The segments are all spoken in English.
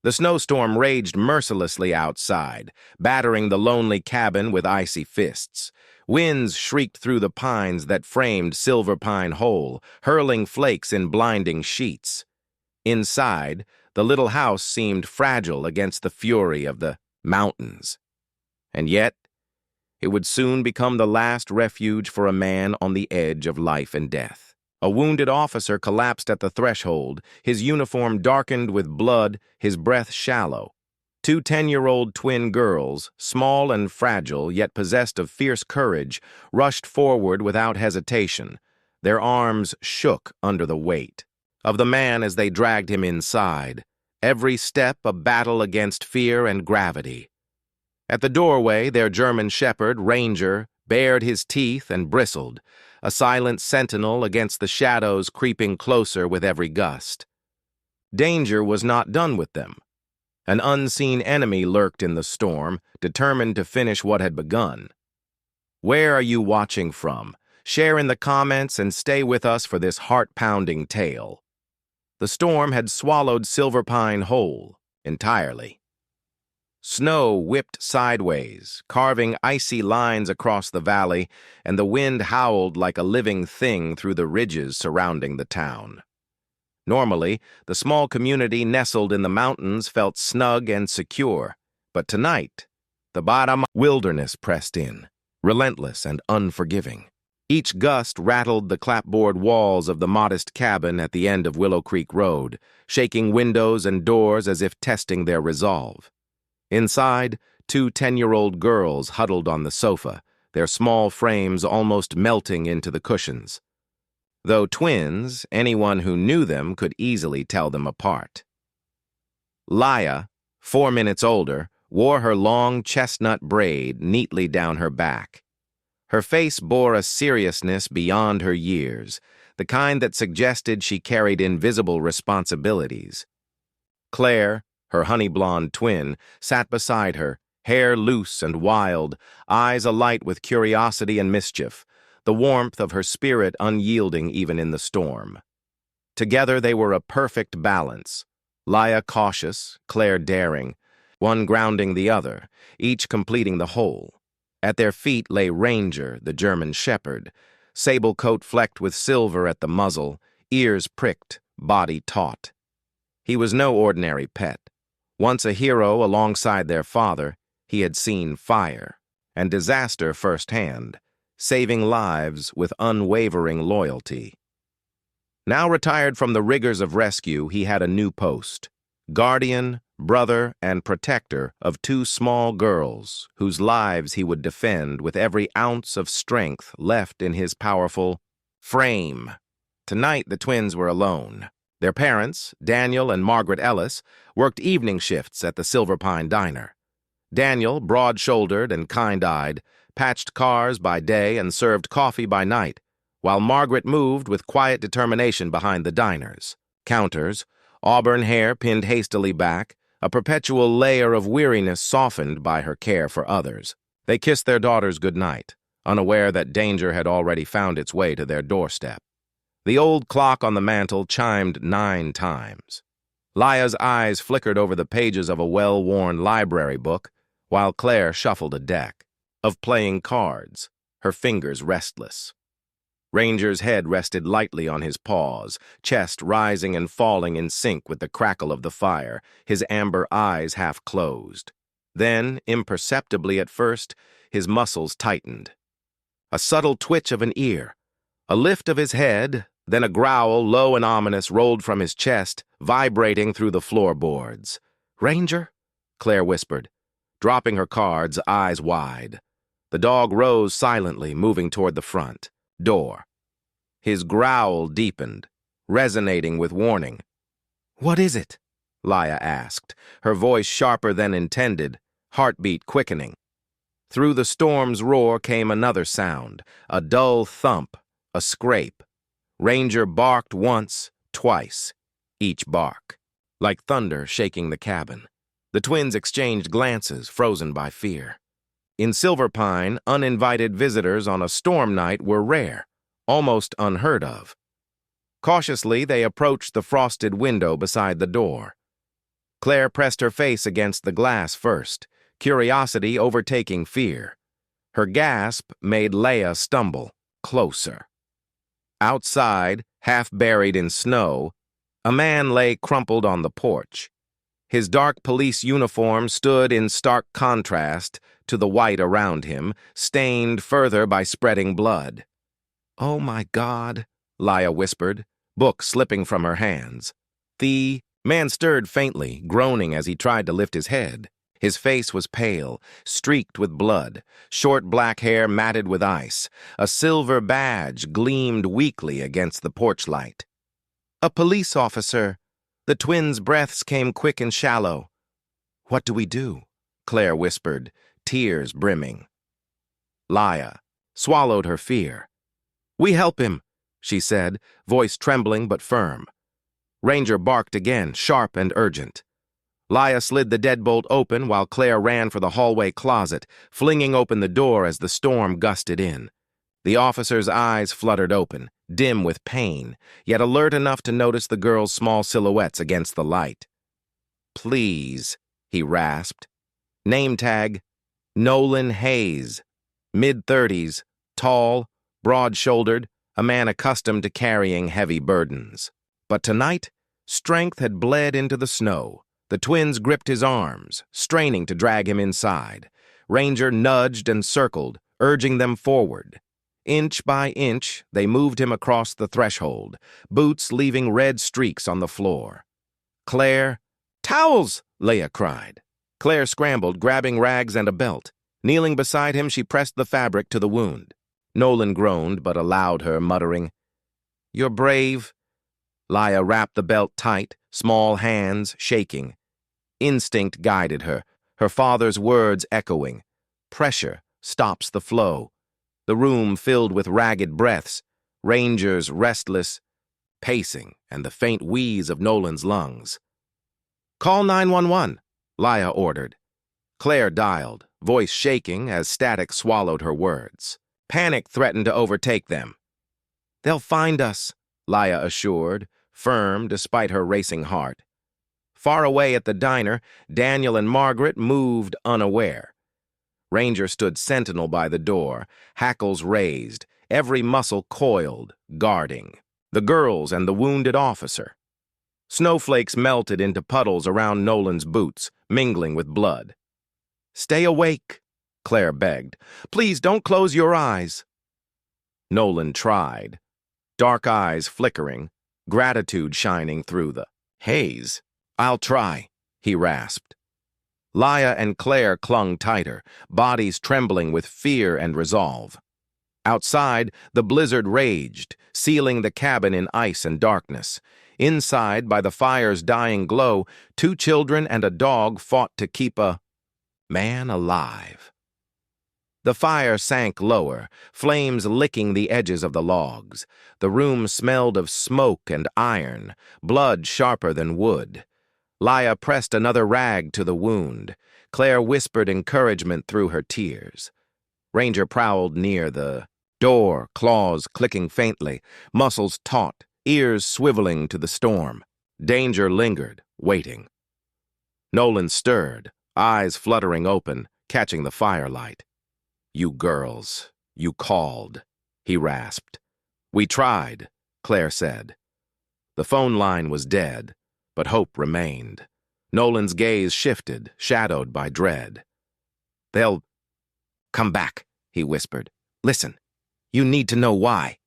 The snowstorm raged mercilessly outside, battering the lonely cabin with icy fists. Winds shrieked through the pines that framed Silver Pine Hole, hurling flakes in blinding sheets. Inside, the little house seemed fragile against the fury of the mountains. And yet, it would soon become the last refuge for a man on the edge of life and death. A wounded officer collapsed at the threshold, his uniform darkened with blood, his breath shallow. Two 10-year-old twin girls, small and fragile yet possessed of fierce courage, rushed forward without hesitation. Their arms shook under the weight of the man as they dragged him inside, every step a battle against fear and gravity. At the doorway, their German shepherd, Ranger, bared his teeth and bristled, a silent sentinel against the shadows creeping closer with every gust. Danger was not done with them. An unseen enemy lurked in the storm, determined to finish what had begun. Where are you watching from? Share in the comments and stay with us for this heart-pounding tale. The storm had swallowed Silver Pine whole, entirely. Snow whipped sideways, carving icy lines across the valley, and the wind howled like a living thing through the ridges surrounding the town. Normally, the small community nestled in the mountains felt snug and secure, but tonight, the bottom wilderness pressed in, relentless and unforgiving. Each gust rattled the clapboard walls of the modest cabin at the end of Willow Creek Road, shaking windows and doors as if testing their resolve. Inside, two 10-year-old girls huddled on the sofa, their small frames almost melting into the cushions. Though twins, anyone who knew them could easily tell them apart. Laya, 4 minutes older, wore her long chestnut braid neatly down her back. Her face bore a seriousness beyond her years, the kind that suggested she carried invisible responsibilities. Claire, her honey-blonde twin, sat beside her, hair loose and wild, eyes alight with curiosity and mischief, the warmth of her spirit unyielding even in the storm. Together they were a perfect balance, Laya cautious, Claire daring, one grounding the other, each completing the whole. At their feet lay Ranger, the German shepherd, sable coat flecked with silver at the muzzle, ears pricked, body taut. He was no ordinary pet. Once a hero alongside their father, he had seen fire and disaster firsthand, saving lives with unwavering loyalty. Now retired from the rigors of rescue, he had a new post, guardian, brother, and protector of two small girls whose lives he would defend with every ounce of strength left in his powerful frame. Tonight the twins were alone. Their parents, Daniel and Margaret Ellis, worked evening shifts at the Silver Pine Diner. Daniel, broad-shouldered and kind-eyed, patched cars by day and served coffee by night, while Margaret moved with quiet determination behind the diners. Counters, auburn hair pinned hastily back, a perpetual layer of weariness softened by her care for others. They kissed their daughters goodnight, unaware that danger had already found its way to their doorstep. The old clock on the mantel chimed 9 times. Laya's eyes flickered over the pages of a well-worn library book, while Claire shuffled a deck of playing cards, her fingers restless. Ranger's head rested lightly on his paws, chest rising and falling in sync with the crackle of the fire, his amber eyes half closed. Then, imperceptibly at first, his muscles tightened. A subtle twitch of an ear, a lift of his head, then a growl, low and ominous, rolled from his chest, vibrating through the floorboards. "Ranger?" Claire whispered, dropping her cards, eyes wide. The dog rose silently, moving toward the front door. His growl deepened, resonating with warning. "What is it?" Laya asked, her voice sharper than intended, heartbeat quickening. Through the storm's roar came another sound, a dull thump, a scrape. Ranger barked once, twice, each bark, like thunder shaking the cabin. The twins exchanged glances, frozen by fear. In Silver Pine, uninvited visitors on a storm night were rare, almost unheard of. Cautiously, they approached the frosted window beside the door. Claire pressed her face against the glass first, curiosity overtaking fear. Her gasp made Leia stumble closer. Outside, half buried in snow, a man lay crumpled on the porch. His dark police uniform stood in stark contrast to the white around him, stained further by spreading blood. "Oh my God," Leia whispered, book slipping from her hands. The man stirred faintly, groaning as he tried to lift his head. His face was pale, streaked with blood, short black hair matted with ice. A silver badge gleamed weakly against the porch light. "A police officer." The twins' breaths came quick and shallow. "What do we do?" Claire whispered, tears brimming. Leia swallowed her fear. "We help him," she said, voice trembling but firm. Ranger barked again, sharp and urgent. Leia slid the deadbolt open while Claire ran for the hallway closet, flinging open the door as the storm gusted in. The officer's eyes fluttered open, dim with pain, yet alert enough to notice the girl's small silhouettes against the light. "Please," he rasped. Name tag, Nolan Hayes. Mid-30s, tall, broad-shouldered, a man accustomed to carrying heavy burdens. But tonight, strength had bled into the snow. The twins gripped his arms, straining to drag him inside. Ranger nudged and circled, urging them forward. Inch by inch, they moved him across the threshold, boots leaving red streaks on the floor. "Claire—" "Towels!" Leia cried. Claire scrambled, grabbing rags and a belt. Kneeling beside him, she pressed the fabric to the wound. Nolan groaned, but allowed her, muttering, "You're brave." Leia wrapped the belt tight, small hands shaking. Instinct guided her, her father's words echoing. Pressure stops the flow. The room filled with ragged breaths, Ranger's restless pacing, and the faint wheeze of Nolan's lungs. "Call 911, Leia ordered. Claire dialed, voice shaking as static swallowed her words. Panic threatened to overtake them. "They'll find us," Leia assured, firm despite her racing heart. Far away at the diner, Daniel and Margaret moved unaware. Ranger stood sentinel by the door, hackles raised, every muscle coiled, guarding. The girls and the wounded officer. Snowflakes melted into puddles around Nolan's boots, mingling with blood. "Stay awake," Claire begged. "Please don't close your eyes." Nolan tried, dark eyes flickering, gratitude shining through the haze. "I'll try," he rasped. Leia and Claire clung tighter, bodies trembling with fear and resolve. Outside, the blizzard raged, sealing the cabin in ice and darkness. Inside, by the fire's dying glow, 2 children and a dog fought to keep a man alive. The fire sank lower, flames licking the edges of the logs. The room smelled of smoke and iron, blood sharper than wood. Leia pressed another rag to the wound. Claire whispered encouragement through her tears. Ranger prowled near the door, claws clicking faintly, muscles taut, ears swiveling to the storm. Danger lingered, waiting. Nolan stirred, eyes fluttering open, catching the firelight. "You girls, you called," he rasped. "We tried," Claire said. The phone line was dead, but hope remained. Nolan's gaze shifted, shadowed by dread. "They'll come back," he whispered. "Listen, you need to know why."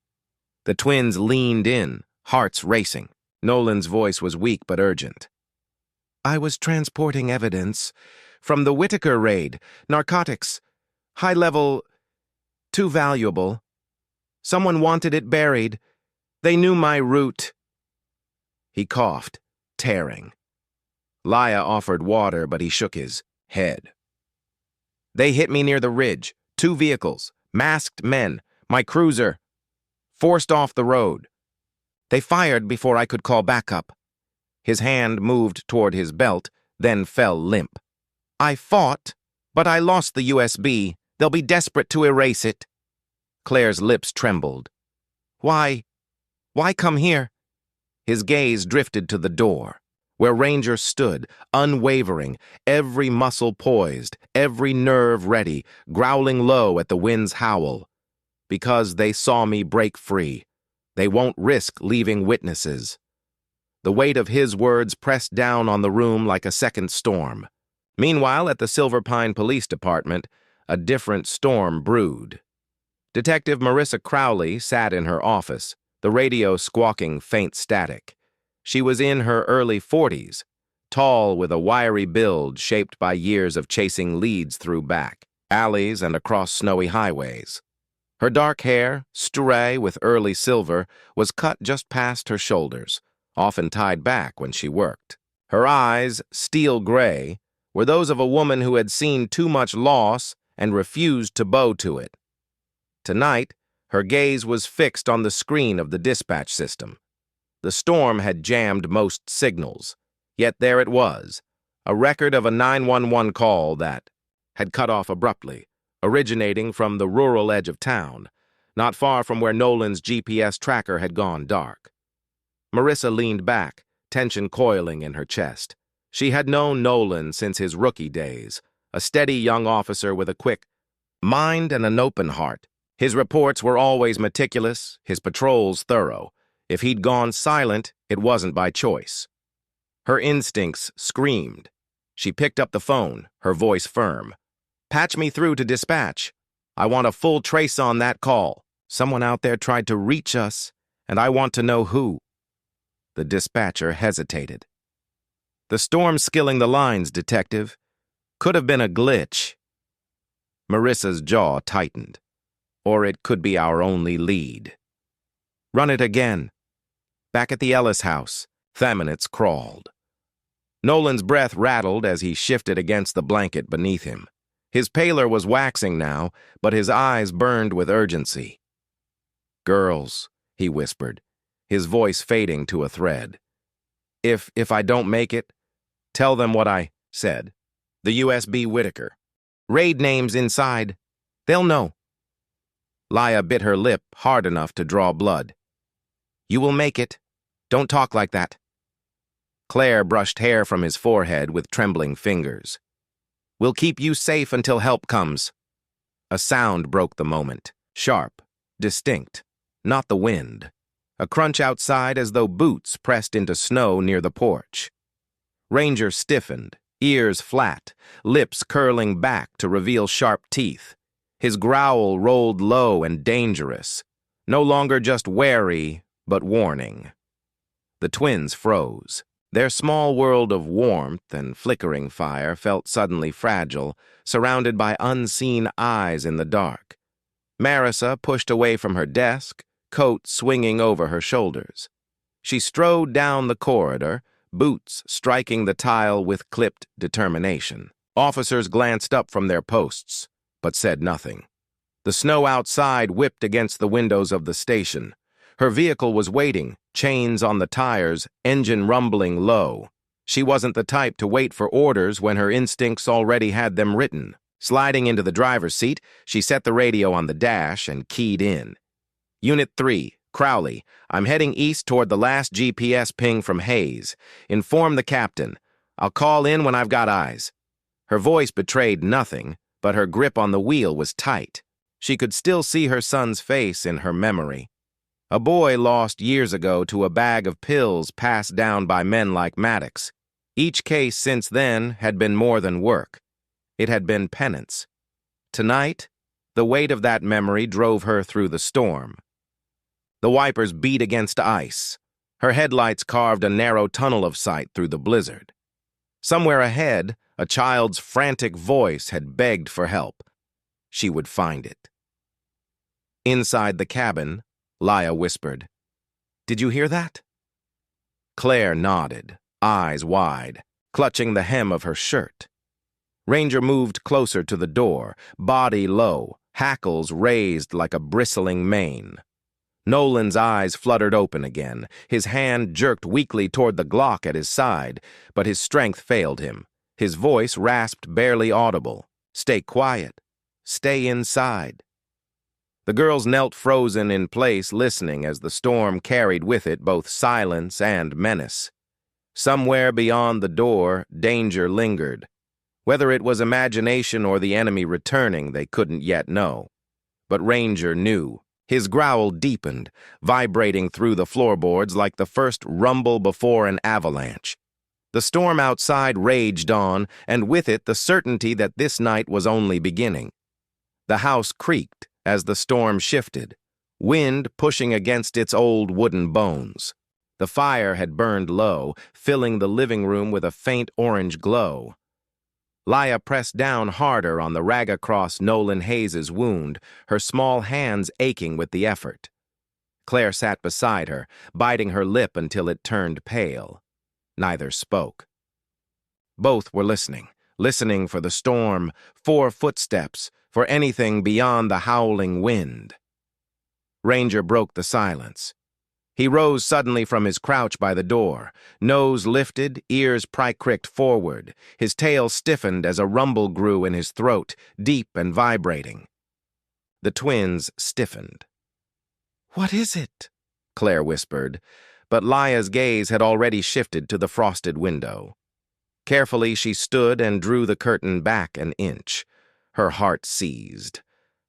The twins leaned in, hearts racing. Nolan's voice was weak but urgent. "I was transporting evidence from the Whitaker raid, narcotics, high level, too valuable. Someone wanted it buried. They knew my route." He coughed, tearing. Leia offered water, but he shook his head. "They hit me near the ridge. 2 vehicles, masked men, my cruiser, forced off the road. They fired before I could call backup." His hand moved toward his belt, then fell limp. "I fought, but I lost the USB. They'll be desperate to erase it." Claire's lips trembled. Why come here?" His gaze drifted to the door. where Ranger stood, unwavering, every muscle poised, every nerve ready, growling low at the wind's howl. Because they saw me break free. They won't risk leaving witnesses. The weight of his words pressed down on the room like a second storm. Meanwhile, at the Silver Pine Police Department, a different storm brewed. Detective Marissa Crowley sat in her office, the radio squawking faint static. She was in her early 40s, tall with a wiry build shaped by years of chasing leads through back alleys and across snowy highways. Her dark hair, stray with early silver, was cut just past her shoulders, often tied back when she worked. Her eyes, steel gray, were those of a woman who had seen too much loss and refused to bow to it. Tonight, her gaze was fixed on the screen of the dispatch system. The storm had jammed most signals, yet there it was, a record of a 911 call that had cut off abruptly, originating from the rural edge of town, not far from where Nolan's GPS tracker had gone dark. Marissa leaned back, tension coiling in her chest. She had known Nolan since his rookie days, a steady young officer with a quick mind and an open heart. His reports were always meticulous, his patrols thorough. If he'd gone silent, it wasn't by choice. Her instincts screamed. She picked up the phone, her voice firm. "Patch me through to dispatch. I want a full trace on that call. Someone out there tried to reach us, and I want to know who." The dispatcher hesitated. "The storm's skilling the lines, detective. Could have been a glitch." Marissa's jaw tightened. "Or it could be our only lead." "Run it again." Back at the Ellis house, Thaminitz crawled. Nolan's breath rattled as he shifted against the blanket beneath him. His pallor was waxing now, but his eyes burned with urgency. "Girls," he whispered, his voice fading to a thread. If I don't make it, tell them what I said. The USB Whitaker. Raid names inside. They'll know." Laya bit her lip hard enough to draw blood. "You will make it. Don't talk like that." Claire brushed hair from his forehead with trembling fingers. "We'll keep you safe until help comes." A sound broke the moment, sharp, distinct, not the wind. A crunch outside as though boots pressed into snow near the porch. Ranger stiffened, ears flat, lips curling back to reveal sharp teeth. His growl rolled low and dangerous, no longer just wary, but warning. The twins froze. Their small world of warmth and flickering fire felt suddenly fragile, surrounded by unseen eyes in the dark. Marissa pushed away from her desk, coat swinging over her shoulders. She strode down the corridor, boots striking the tile with clipped determination. Officers glanced up from their posts, but said nothing. The snow outside whipped against the windows of the station. Her vehicle was waiting, chains on the tires, engine rumbling low. She wasn't the type to wait for orders when her instincts already had them written. Sliding into the driver's seat, she set the radio on the dash and keyed in. "Unit 3, Crowley, I'm heading east toward the last GPS ping from Hayes. Inform the captain. I'll call in when I've got eyes." Her voice betrayed nothing, but her grip on the wheel was tight. She could still see her son's face in her memory. A boy lost years ago to a bag of pills passed down by men like Maddox. Each case since then had been more than work. It had been penance. Tonight, the weight of that memory drove her through the storm. The wipers beat against ice. Her headlights carved a narrow tunnel of sight through the blizzard. Somewhere ahead, a child's frantic voice had begged for help. She would find it. Inside the cabin, Laya whispered, "Did you hear that?" Claire nodded, eyes wide, clutching the hem of her shirt. Ranger moved closer to the door, body low, hackles raised like a bristling mane. Nolan's eyes fluttered open again. His hand jerked weakly toward the Glock at his side, but his strength failed him. His voice rasped barely audible. "Stay quiet. Stay inside." The girls knelt frozen in place, listening as the storm carried with it both silence and menace. Somewhere beyond the door, danger lingered. Whether it was imagination or the enemy returning, they couldn't yet know. But Ranger knew. His growl deepened, vibrating through the floorboards like the first rumble before an avalanche. The storm outside raged on, and with it the certainty that this night was only beginning. The house creaked as the storm shifted, wind pushing against its old wooden bones. The fire had burned low, filling the living room with a faint orange glow. Laya pressed down harder on the rag across Nolan Hayes's wound, her small hands aching with the effort. Claire sat beside her, biting her lip until it turned pale. Neither spoke. Both were listening for the storm, for footsteps, for anything beyond the howling wind. Ranger broke the silence. He rose suddenly from his crouch by the door, nose lifted, ears prick-cricked forward. His tail stiffened as a rumble grew in his throat, deep and vibrating. The twins stiffened. "What is it?" Claire whispered, but Laya's gaze had already shifted to the frosted window. Carefully she stood and drew the curtain back an inch. Her heart seized.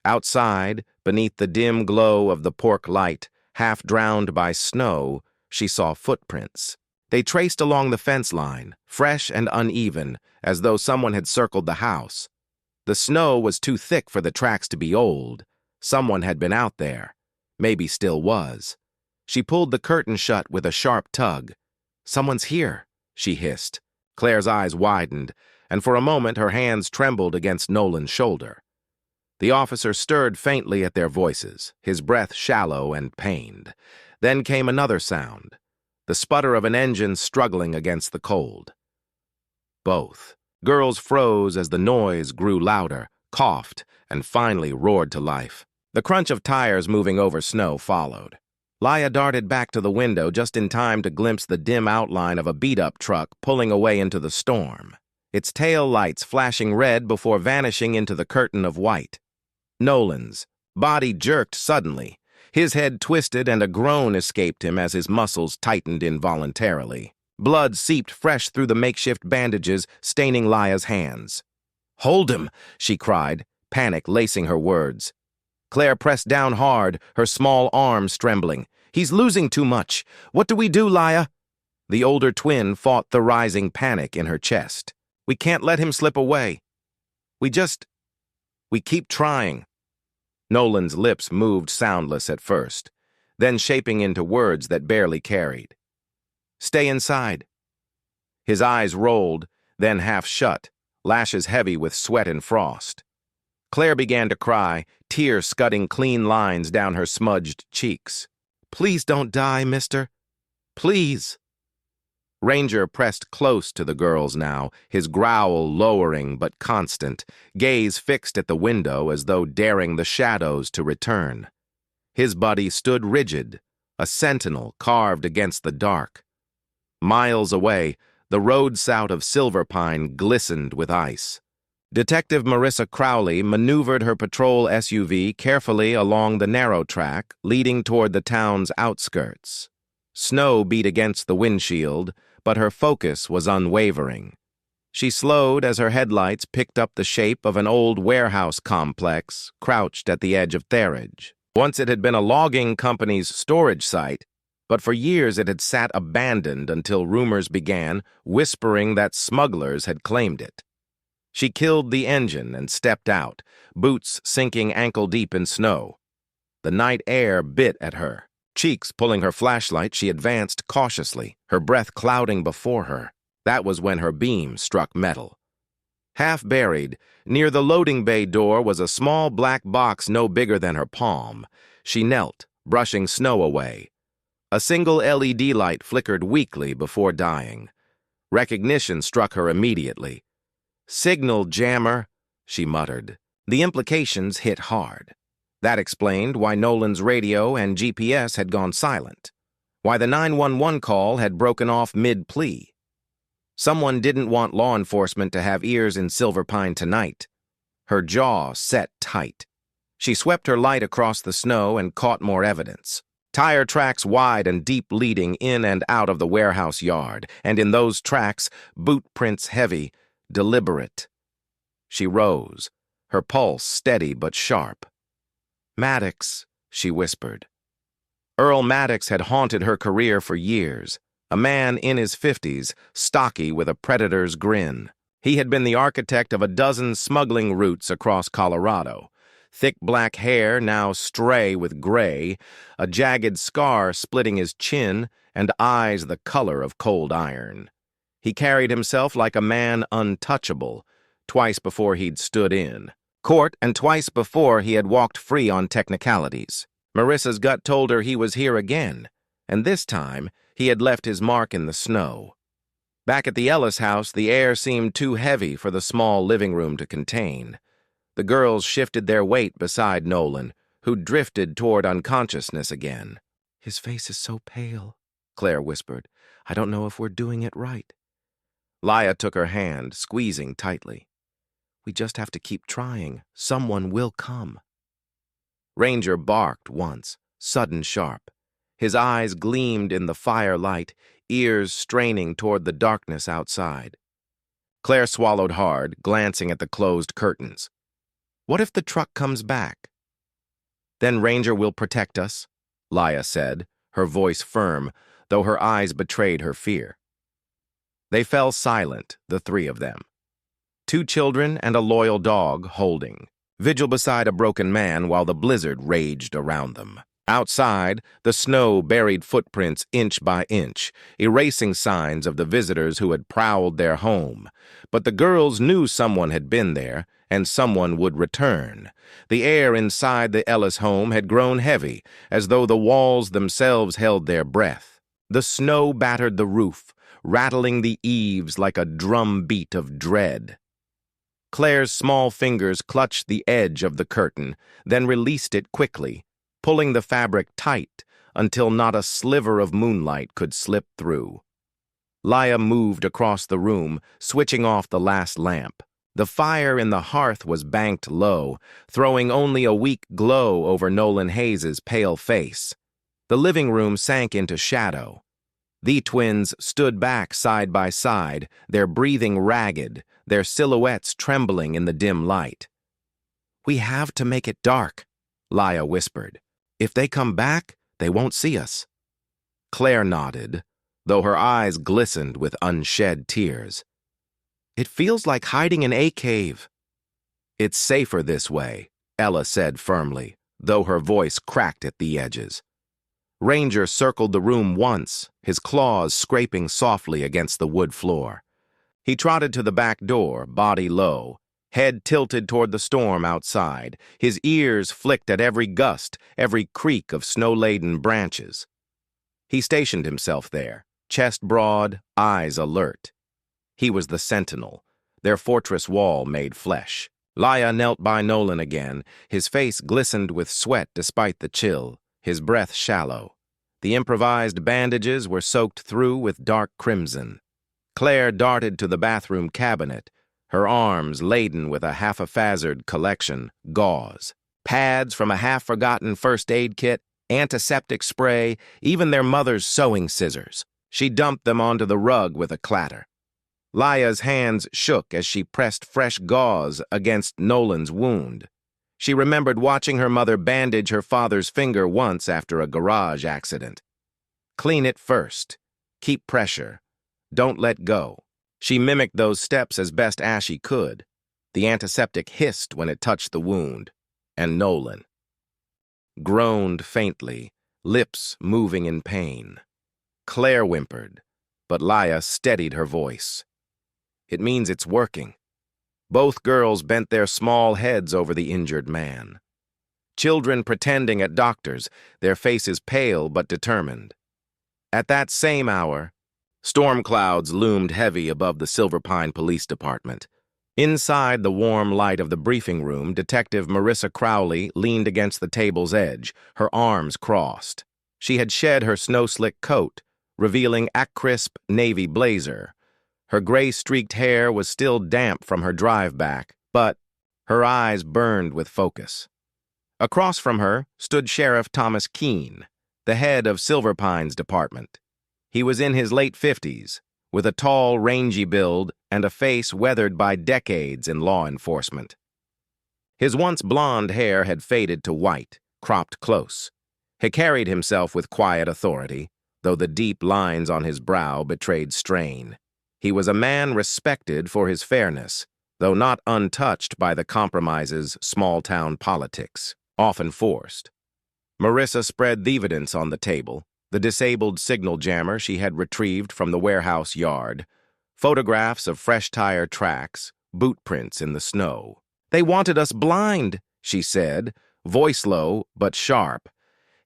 Outside, beneath the dim glow of the porch light, half drowned by snow, she saw footprints. They traced along the fence line, fresh and uneven, as though someone had circled the house. The snow was too thick for the tracks to be old. Someone had been out there. Maybe still was. She pulled the curtain shut with a sharp tug. "Someone's here," she hissed. Claire's eyes widened, and for a moment her hands trembled against Nolan's shoulder. The officer stirred faintly at their voices, his breath shallow and pained. Then came another sound, the sputter of an engine struggling against the cold. Both. Girls froze as the noise grew louder, coughed, and finally roared to life. The crunch of tires moving over snow followed. Laya darted back to the window just in time to glimpse the dim outline of a beat-up truck pulling away into the storm, its tail lights flashing red before vanishing into the curtain of white. Nolan's body jerked suddenly. His head twisted and a groan escaped him as his muscles tightened involuntarily. Blood seeped fresh through the makeshift bandages, staining Laya's hands. "Hold him!" she cried, panic lacing her words. Claire pressed down hard, her small arms trembling. "He's losing too much. What do we do, Laya?" The older twin fought the rising panic in her chest. "We can't let him slip away. We keep trying." Nolan's lips moved soundless at first, then shaping into words that barely carried. "Stay inside." His eyes rolled, then half shut, lashes heavy with sweat and frost. Claire began to cry, tears scudding clean lines down her smudged cheeks. "Please don't die, mister. Please." Ranger pressed close to the girls now, his growl lowering but constant, gaze fixed at the window as though daring the shadows to return. His body stood rigid, a sentinel carved against the dark. Miles away, the road south of Silverpine glistened with ice. Detective Marissa Crowley maneuvered her patrol SUV carefully along the narrow track leading toward the town's outskirts. Snow beat against the windshield, but her focus was unwavering. She slowed as her headlights picked up the shape of an old warehouse complex crouched at the edge of Therridge. Once it had been a logging company's storage site, but for years it had sat abandoned until rumors began whispering that smugglers had claimed it. She killed the engine and stepped out, boots sinking ankle-deep in snow. The night air bit at her. Cheeks pulling her flashlight, she advanced cautiously, her breath clouding before her. That was when her beam struck metal. Half buried, near the loading bay door was a small black box no bigger than her palm. She knelt, brushing snow away. A single LED light flickered weakly before dying. Recognition struck her immediately. "Signal jammer," she muttered. The implications hit hard. That explained why Nolan's radio and GPS had gone silent, why the 911 call had broken off mid-plea. Someone didn't want law enforcement to have ears in Silverpine tonight. Her jaw set tight. She swept her light across the snow and caught more evidence. Tire tracks wide and deep leading in and out of the warehouse yard, and in those tracks, boot prints heavy, deliberate. She rose, her pulse steady but sharp. "Maddox," she whispered. Earl Maddox had haunted her career for years, a man in his 50s, stocky with a predator's grin. He had been the architect of a dozen smuggling routes across Colorado. Thick black hair, now stray with gray, a jagged scar splitting his chin, and eyes the color of cold iron. He carried himself like a man untouchable, twice before he'd stood in court and twice before he had walked free on technicalities. Marissa's gut told her he was here again, and this time he had left his mark in the snow. Back at the Ellis house, the air seemed too heavy for the small living room to contain. The girls shifted their weight beside Nolan, who drifted toward unconsciousness again. "His face is so pale," Claire whispered. "I don't know if we're doing it right." Laya took her hand, squeezing tightly. "We just have to keep trying. Someone will come." Ranger barked once, sudden sharp. His eyes gleamed in the firelight, ears straining toward the darkness outside. Claire swallowed hard, glancing at the closed curtains. "What if the truck comes back?" "Then Ranger will protect us," Laya said, her voice firm, though her eyes betrayed her fear. They fell silent, the three of them. 2 children and a loyal dog holding, vigil beside a broken man while the blizzard raged around them. Outside, the snow buried footprints inch by inch, erasing signs of the visitors who had prowled their home. But the girls knew someone had been there, and someone would return. The air inside the Ellis home had grown heavy, as though the walls themselves held their breath. The snow battered the roof, rattling the eaves like a drum beat of dread. Claire's small fingers clutched the edge of the curtain, then released it quickly, pulling the fabric tight until not a sliver of moonlight could slip through. Laya moved across the room, switching off the last lamp. The fire in the hearth was banked low, throwing only a weak glow over Nolan Hayes's pale face. The living room sank into shadow. The twins stood back side by side, their breathing ragged, their silhouettes trembling in the dim light. "We have to make it dark," Laya whispered. "If they come back, they won't see us." Claire nodded, though her eyes glistened with unshed tears. "It feels like hiding in a cave." "It's safer this way," Ella said firmly, though her voice cracked at the edges. Ranger circled the room once, his claws scraping softly against the wood floor. He trotted to the back door, body low, head tilted toward the storm outside. His ears flicked at every gust, every creak of snow-laden branches. He stationed himself there, chest broad, eyes alert. He was the sentinel, their fortress wall made flesh. Laya knelt by Nolan again. His face glistened with sweat despite the chill, his breath shallow. The improvised bandages were soaked through with dark crimson. Claire darted to the bathroom cabinet, her arms laden with a half-a-fazzard collection, gauze, pads from a half-forgotten first aid kit, antiseptic spray, even their mother's sewing scissors. She dumped them onto the rug with a clatter. Laya's hands shook as she pressed fresh gauze against Nolan's wound. She remembered watching her mother bandage her father's finger once after a garage accident. "Clean it first. Keep pressure. Don't let go." She mimicked those steps as best as she could. The antiseptic hissed when it touched the wound, and Nolan groaned faintly, lips moving in pain. Claire whimpered, but Laya steadied her voice. "It means it's working." Both girls bent their small heads over the injured man. Children pretending at doctors, their faces pale but determined. At that same hour, storm clouds loomed heavy above the Silver Pine Police Department. Inside the warm light of the briefing room, Detective Marissa Crowley leaned against the table's edge, her arms crossed. She had shed her snow-slick coat, revealing a crisp navy blazer. Her gray-streaked hair was still damp from her drive back, but her eyes burned with focus. Across from her stood Sheriff Thomas Keene, the head of Silverpine's department. He was in his late 50s, with a tall, rangy build and a face weathered by decades in law enforcement. His once blonde hair had faded to white, cropped close. He carried himself with quiet authority, though the deep lines on his brow betrayed strain. He was a man respected for his fairness, though not untouched by the compromises small-town politics, often forced. Marissa spread the evidence on the table, the disabled signal jammer she had retrieved from the warehouse yard, photographs of fresh tire tracks, boot prints in the snow. "They wanted us blind," she said, voice low but sharp.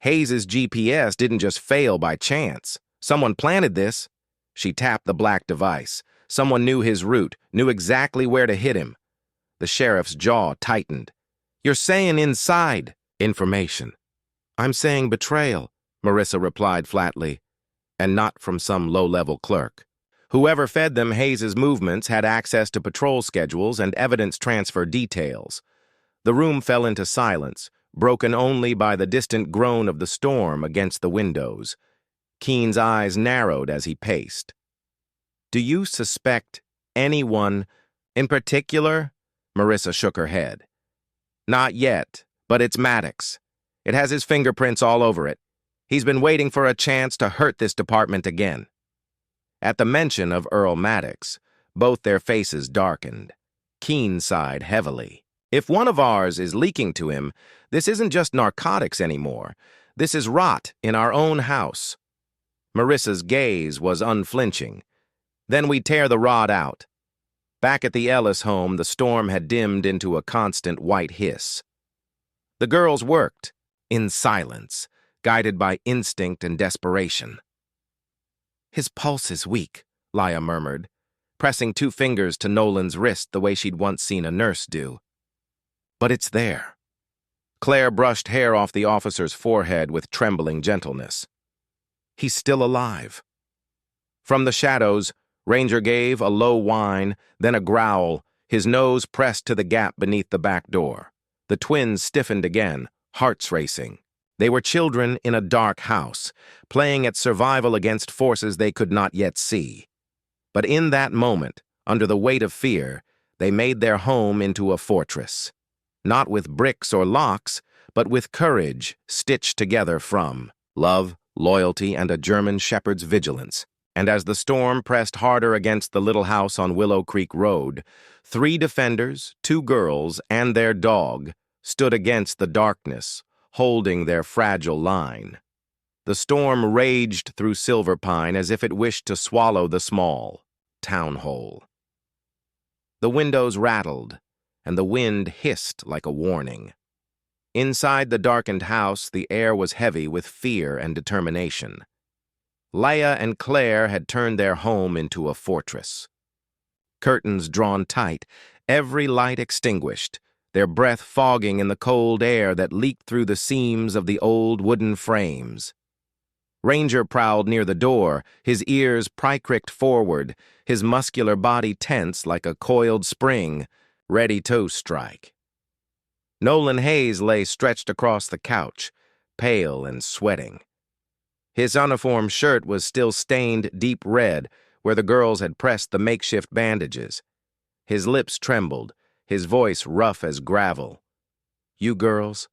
"Hayes's GPS didn't just fail by chance. Someone planted this." She tapped the black device. Someone knew his route, knew exactly where to hit him. The sheriff's jaw tightened. "You're saying inside." "Information." "I'm saying betrayal," Marissa replied flatly, and not from some low-level clerk. Whoever fed them Hayes's movements had access to patrol schedules and evidence transfer details. The room fell into silence, broken only by the distant groan of the storm against the windows. Keene's eyes narrowed as he paced. "Do you suspect anyone in particular?" Marissa shook her head. "Not yet, but it's Maddox. It has his fingerprints all over it. He's been waiting for a chance to hurt this department again." At the mention of Earl Maddox, both their faces darkened. Keene sighed heavily. "If one of ours is leaking to him, this isn't just narcotics anymore. This is rot in our own house." Marissa's gaze was unflinching. "Then we tear the rod out." Back at the Ellis home, the storm had dimmed into a constant white hiss. The girls worked, in silence, guided by instinct and desperation. "His pulse is weak," Laya murmured, pressing two fingers to Nolan's wrist the way she'd once seen a nurse do. "But it's there." Claire brushed hair off the officer's forehead with trembling gentleness. "He's still alive." From the shadows, Ranger gave a low whine, then a growl, his nose pressed to the gap beneath the back door. The twins stiffened again, hearts racing. They were children in a dark house, playing at survival against forces they could not yet see. But in that moment, under the weight of fear, they made their home into a fortress. Not with bricks or locks, but with courage stitched together from love, loyalty, and a German shepherd's vigilance. And as the storm pressed harder against the little house on Willow Creek Road, 3 defenders, 2 girls, and their dog stood against the darkness, holding their fragile line. The storm raged through Silverpine as if it wished to swallow the small town hole. The windows rattled, and the wind hissed like a warning. Inside the darkened house, the air was heavy with fear and determination. Leia and Claire had turned their home into a fortress. Curtains drawn tight, every light extinguished, their breath fogging in the cold air that leaked through the seams of the old wooden frames. Ranger prowled near the door, his ears pry-cricked forward, his muscular body tense like a coiled spring, ready to strike. Nolan Hayes lay stretched across the couch, pale and sweating. His uniform shirt was still stained deep red where the girls had pressed the makeshift bandages. His lips trembled, his voice rough as gravel. "You girls,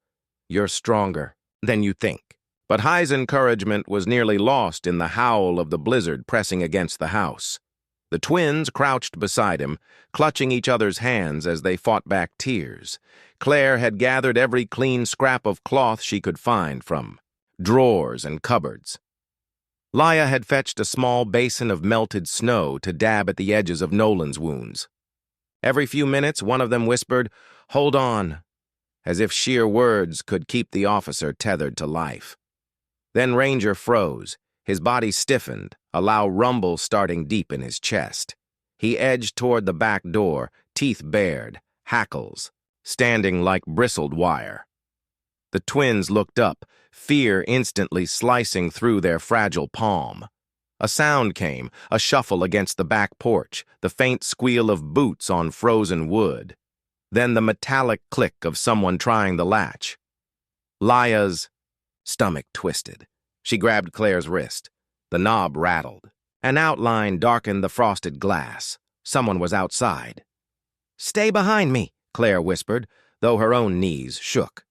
you're stronger than you think." But High's encouragement was nearly lost in the howl of the blizzard pressing against the house. The twins crouched beside him, clutching each other's hands as they fought back tears. Claire had gathered every clean scrap of cloth she could find from drawers and cupboards. Leia had fetched a small basin of melted snow to dab at the edges of Nolan's wounds. Every few minutes, one of them whispered, "Hold on," as if sheer words could keep the officer tethered to life. Then Ranger froze, his body stiffened, a loud rumble starting deep in his chest. He edged toward the back door, teeth bared, hackles, standing like bristled wire. The twins looked up, fear instantly slicing through their fragile palm. A sound came, a shuffle against the back porch, the faint squeal of boots on frozen wood. Then the metallic click of someone trying the latch. Leia's stomach twisted. She grabbed Claire's wrist. The knob rattled. An outline darkened the frosted glass. Someone was outside. "Stay behind me," Claire whispered, though her own knees shook.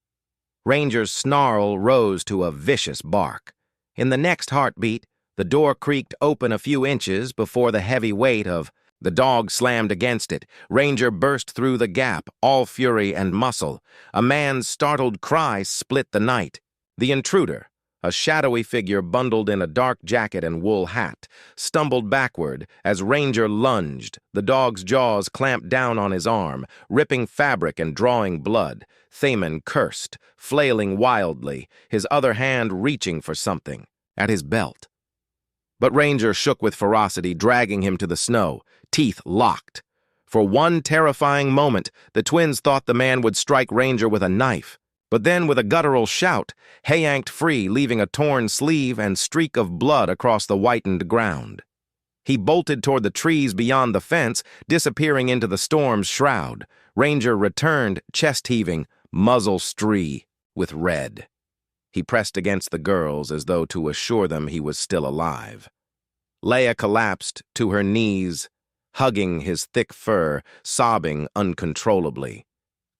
Ranger's snarl rose to a vicious bark. In the next heartbeat, the door creaked open a few inches before the heavy weight of the dog slammed against it. Ranger burst through the gap, all fury and muscle. A man's startled cry split the night. The intruder, a shadowy figure bundled in a dark jacket and wool hat, stumbled backward as Ranger lunged. The dog's jaws clamped down on his arm, ripping fabric and drawing blood. Thaman cursed, flailing wildly, his other hand reaching for something, at his belt. But Ranger shook with ferocity, dragging him to the snow, teeth locked. For one terrifying moment, the twins thought the man would strike Ranger with a knife. But then, with a guttural shout, he yanked free, leaving a torn sleeve and streak of blood across the whitened ground. He bolted toward the trees beyond the fence, disappearing into the storm's shroud. Ranger returned, chest-heaving, muzzle stree with red. He pressed against the girls as though to assure them he was still alive. Leia collapsed to her knees, hugging his thick fur, sobbing uncontrollably.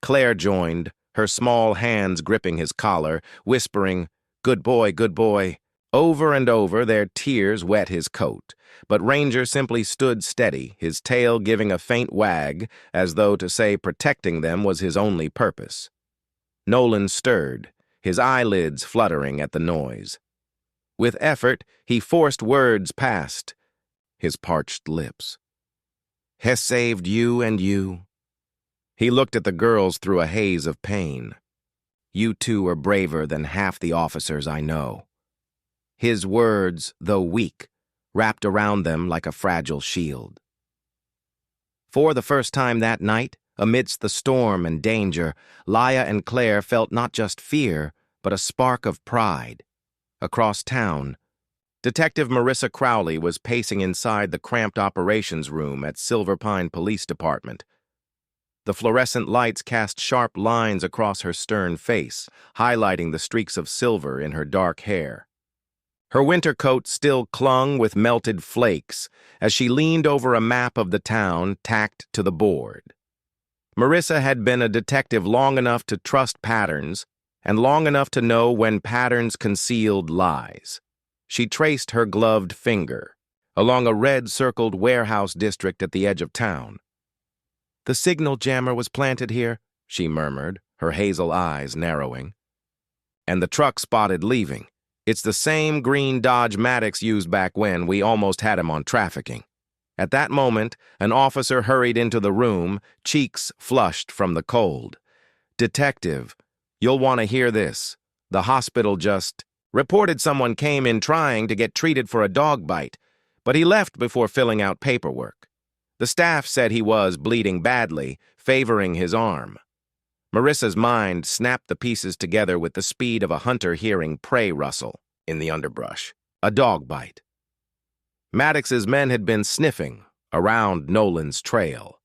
Claire joined, her small hands gripping his collar, whispering, good boy, over and over. Their tears wet his coat. But Ranger simply stood steady, his tail giving a faint wag, as though to say protecting them was his only purpose. Nolan stirred, his eyelids fluttering at the noise. With effort, he forced words past his parched lips. "Has saved you and you." He looked at the girls through a haze of pain. "You two are braver than half the officers I know." His words, though weak, wrapped around them like a fragile shield. For the first time that night, amidst the storm and danger, Leia and Claire felt not just fear, but a spark of pride. Across town, Detective Marissa Crowley was pacing inside the cramped operations room at Silver Pine Police Department. The fluorescent lights cast sharp lines across her stern face, highlighting the streaks of silver in her dark hair. Her winter coat still clung with melted flakes as she leaned over a map of the town tacked to the board. Marissa had been a detective long enough to trust patterns and long enough to know when patterns concealed lies. She traced her gloved finger along a red-circled warehouse district at the edge of town. "The signal jammer was planted here," she murmured, her hazel eyes narrowing. "And the truck spotted leaving. It's the same green Dodge Maddox used back when we almost had him on trafficking." At that moment, an officer hurried into the room, cheeks flushed from the cold. "Detective, you'll want to hear this. The hospital just reported someone came in trying to get treated for a dog bite, but he left before filling out paperwork. The staff said he was bleeding badly, favoring his arm." Marissa's mind snapped the pieces together with the speed of a hunter hearing prey rustle in the underbrush. A dog bite. Maddox's men had been sniffing around Nolan's trail.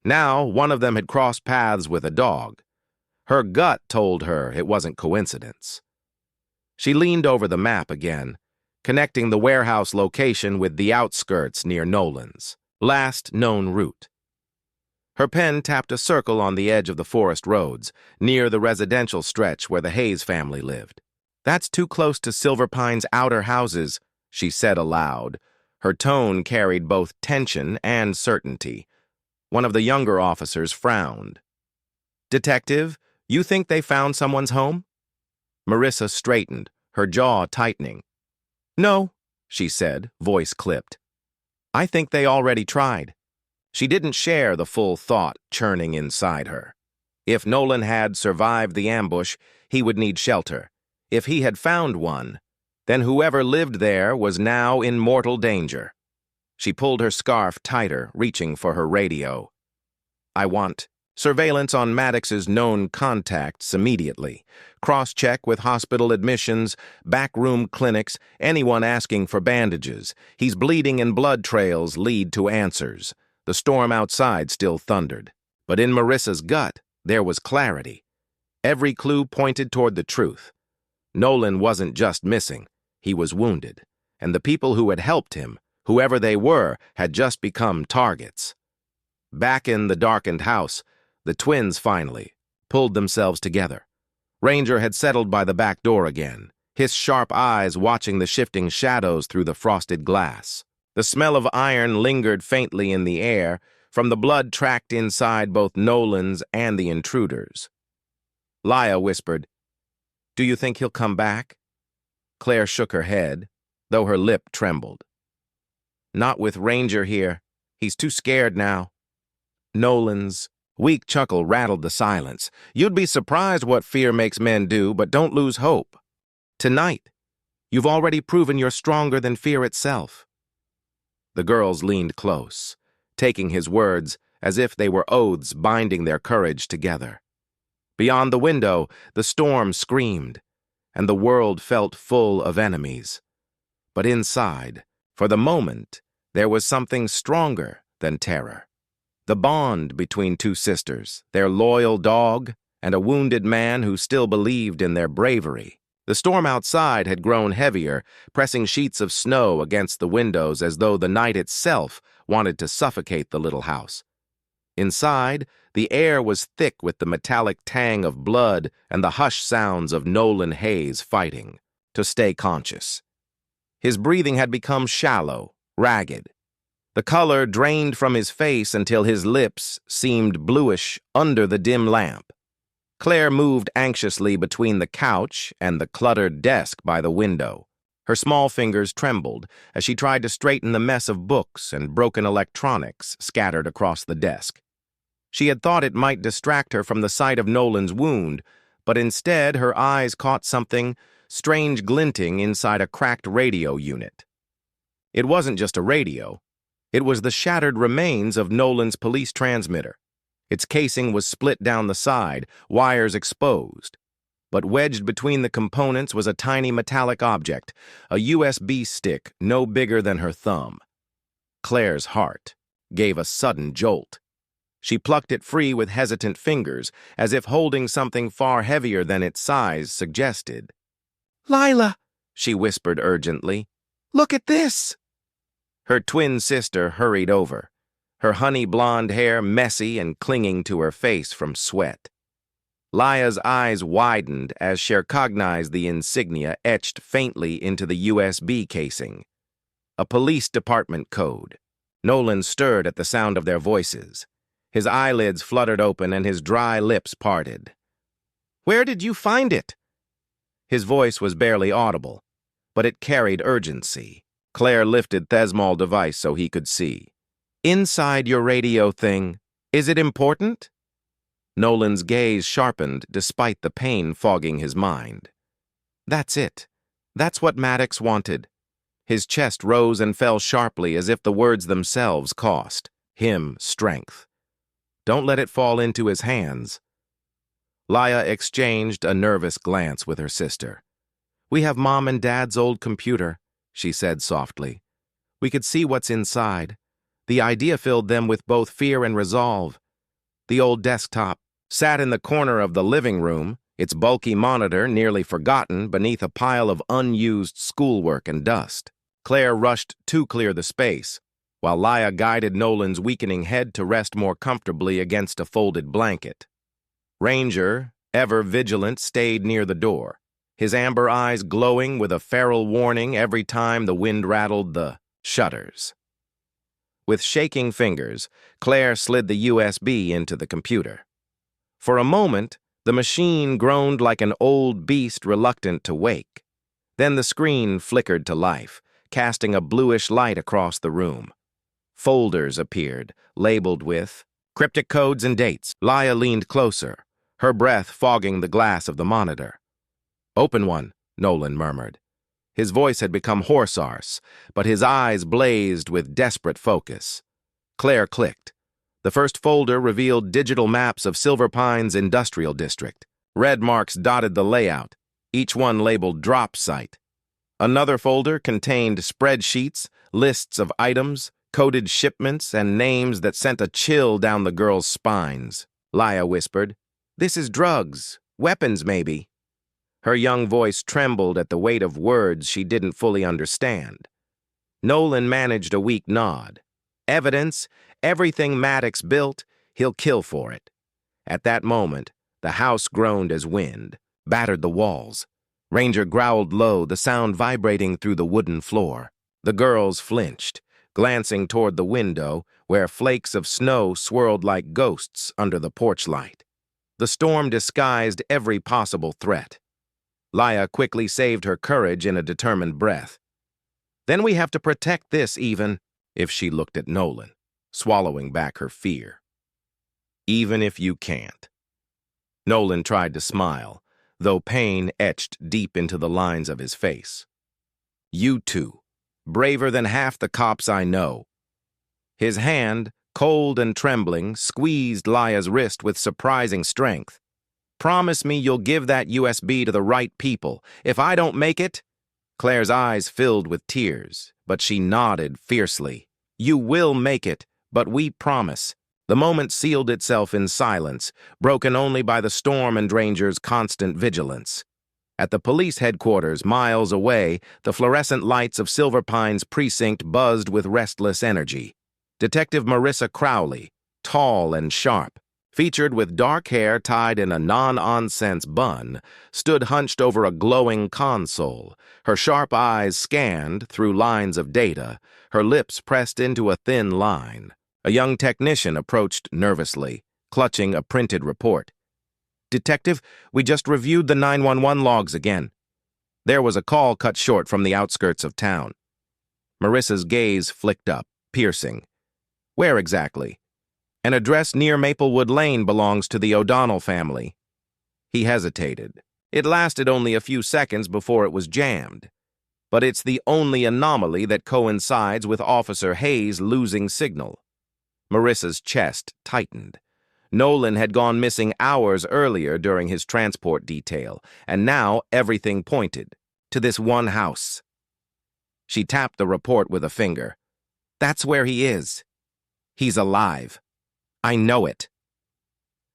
Now, one of them had crossed paths with a dog. Her gut told her it wasn't coincidence. She leaned over the map again, connecting the warehouse location with the outskirts near Nolan's last known route. Her pen tapped a circle on the edge of the forest roads, near the residential stretch where the Hayes family lived. "That's too close to Silver Pine's outer houses," she said aloud. Her tone carried both tension and certainty. One of the younger officers frowned. "Detective, you think they found someone's home?" Marissa straightened, her jaw tightening. "No," she said, voice clipped. "I think they already tried." She didn't share the full thought churning inside her. If Nolan had survived the ambush, he would need shelter. If he had found one, then whoever lived there was now in mortal danger. She pulled her scarf tighter, reaching for her radio. "I want surveillance on Maddox's known contacts immediately. Cross-check with hospital admissions, backroom clinics, anyone asking for bandages. He's bleeding and blood trails lead to answers." The storm outside still thundered, but in Marissa's gut, there was clarity. Every clue pointed toward the truth. Nolan wasn't just missing. He was wounded, and the people who had helped him, whoever they were, had just become targets. Back in the darkened house, the twins finally pulled themselves together. Ranger had settled by the back door again, his sharp eyes watching the shifting shadows through the frosted glass. The smell of iron lingered faintly in the air from the blood tracked inside both Nolan's and the intruder's. Laya whispered, "Do you think he'll come back?" Claire shook her head, though her lip trembled. "Not with Ranger here. He's too scared now." Nolan's weak chuckle rattled the silence. "You'd be surprised what fear makes men do, but don't lose hope. Tonight, you've already proven you're stronger than fear itself." The girls leaned close, taking his words as if they were oaths binding their courage together. Beyond the window, the storm screamed, and the world felt full of enemies. But inside, for the moment, there was something stronger than terror. The bond between two sisters, their loyal dog, and a wounded man who still believed in their bravery. The storm outside had grown heavier, pressing sheets of snow against the windows as though the night itself wanted to suffocate the little house. Inside, the air was thick with the metallic tang of blood and the hushed sounds of Nolan Hayes fighting to stay conscious. His breathing had become shallow, ragged. The color drained from his face until his lips seemed bluish under the dim lamp. Claire moved anxiously between the couch and the cluttered desk by the window. Her small fingers trembled as she tried to straighten the mess of books and broken electronics scattered across the desk. She had thought it might distract her from the sight of Nolan's wound, but instead her eyes caught something strange glinting inside a cracked radio unit. It wasn't just a radio. It was the shattered remains of Nolan's police transmitter. Its casing was split down the side, wires exposed. But wedged between the components was a tiny metallic object, a USB stick no bigger than her thumb. Claire's heart gave a sudden jolt. She plucked it free with hesitant fingers, as if holding something far heavier than its size suggested. "Lila," she whispered urgently, "look at this!" Her twin sister hurried over, her honey blonde hair messy and clinging to her face from sweat. Laya's eyes widened as she recognized the insignia etched faintly into the USB casing. A police department code. Nolan stirred at the sound of their voices. His eyelids fluttered open and his dry lips parted. "Where did you find it?" His voice was barely audible, but it carried urgency. Claire lifted Thesmol device so he could see. "Inside your radio thing. Is it important?" Nolan's gaze sharpened despite the pain fogging his mind. "That's it. That's what Maddox wanted." His chest rose and fell sharply as if the words themselves cost him strength. "Don't let it fall into his hands." Laya exchanged a nervous glance with her sister. "We have Mom and Dad's old computer," she said softly. "We could see what's inside." The idea filled them with both fear and resolve. The old desktop sat in the corner of the living room, its bulky monitor nearly forgotten beneath a pile of unused schoolwork and dust. Claire rushed to clear the space, while Laya guided Nolan's weakening head to rest more comfortably against a folded blanket. Ranger, ever vigilant, stayed near the door, his amber eyes glowing with a feral warning every time the wind rattled the shutters. With shaking fingers, Claire slid the USB into the computer. For a moment, the machine groaned like an old beast reluctant to wake. Then the screen flickered to life, casting a bluish light across the room. Folders appeared, labeled with cryptic codes and dates. Laya leaned closer, her breath fogging the glass of the monitor. "Open one," Nolan murmured. His voice had become hoarse, but his eyes blazed with desperate focus. Claire clicked. The first folder revealed digital maps of Silver Pine's industrial district. Red marks dotted the layout, each one labeled Drop Site. Another folder contained spreadsheets, lists of items, coded shipments, and names that sent a chill down the girls' spines. Laya whispered, "This is drugs. Weapons, maybe." Her young voice trembled at the weight of words she didn't fully understand. Nolan managed a weak nod. Evidence, everything Maddox built, he'll kill for it. At that moment, the house groaned as wind, battered the walls. Ranger growled low, the sound vibrating through the wooden floor. The girls flinched, glancing toward the window, where flakes of snow swirled like ghosts under the porch light. The storm disguised every possible threat. Laya quickly saved her courage in a determined breath. Then we have to protect this even, if she looked at Nolan, swallowing back her fear. Even if you can't. Nolan tried to smile, though pain etched deep into the lines of his face. You two, braver than half the cops I know. His hand, cold and trembling, squeezed Laya's wrist with surprising strength. Promise me you'll give that USB to the right people. If I don't make it... Claire's eyes filled with tears, but she nodded fiercely. You will make it, but we promise. The moment sealed itself in silence, broken only by the storm and Ranger's constant vigilance. At the police headquarters, miles away, the fluorescent lights of Silver Pine's precinct buzzed with restless energy. Detective Marissa Crowley, tall and sharp, featured with dark hair tied in a non-nonsense bun, stood hunched over a glowing console, her sharp eyes scanned through lines of data, her lips pressed into a thin line. A young technician approached nervously, clutching a printed report. Detective, we just reviewed the 911 logs again. There was a call cut short from the outskirts of town. Marissa's gaze flicked up, piercing. Where exactly? An address near Maplewood Lane belongs to the O'Donnell family. He hesitated. It lasted only a few seconds before it was jammed. But it's the only anomaly that coincides with Officer Hayes losing signal. Marissa's chest tightened. Nolan had gone missing hours earlier during his transport detail, and now everything pointed to this one house. She tapped the report with a finger. That's where he is. He's alive. I know it.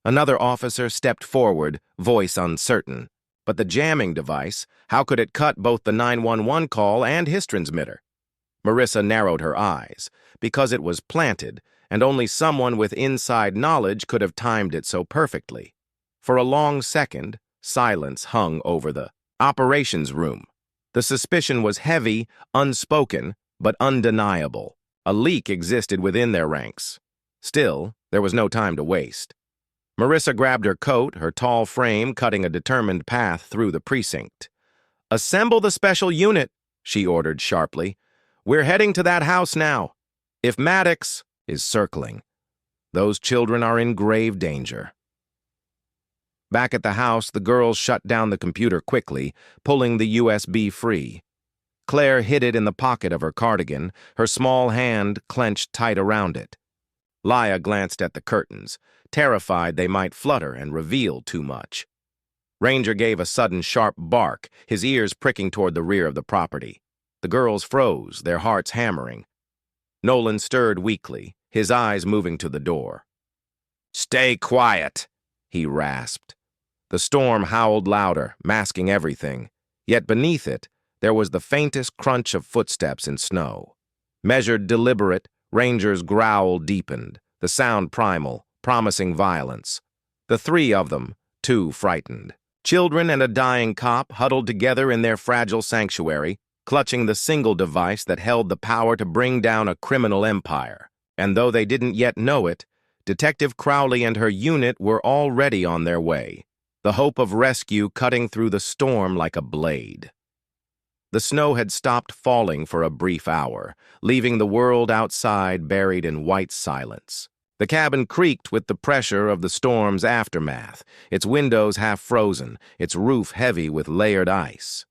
Another officer stepped forward, voice uncertain. But the jamming device, how could it cut both the 911 call and his transmitter? Marissa narrowed her eyes. Because it was planted, and only someone with inside knowledge could have timed it so perfectly. For a long second, silence hung over the operations room. The suspicion was heavy, unspoken, but undeniable. A leak existed within their ranks. Still, there was no time to waste. Marissa grabbed her coat, her tall frame cutting a determined path through the precinct. "Assemble the special unit," she ordered sharply. "We're heading to that house now. If Maddox is circling, those children are in grave danger." Back at the house, the girls shut down the computer quickly, pulling the USB free. Claire hid it in the pocket of her cardigan, her small hand clenched tight around it. Laya glanced at the curtains, terrified they might flutter and reveal too much. Ranger gave a sudden sharp bark, his ears pricking toward the rear of the property. The girls froze, their hearts hammering. Nolan stirred weakly, his eyes moving to the door. "Stay quiet," he rasped. The storm howled louder, masking everything. Yet beneath it, there was the faintest crunch of footsteps in snow. Measured, deliberate, Ranger's growl deepened, the sound primal, promising violence. The three of them, two frightened. Children and a dying cop huddled together in their fragile sanctuary, clutching the single device that held the power to bring down a criminal empire. And though they didn't yet know it, Detective Crowley and her unit were already on their way, the hope of rescue cutting through the storm like a blade. The snow had stopped falling for a brief hour, leaving the world outside buried in white silence. The cabin creaked with the pressure of the storm's aftermath, its windows half frozen, its roof heavy with layered ice.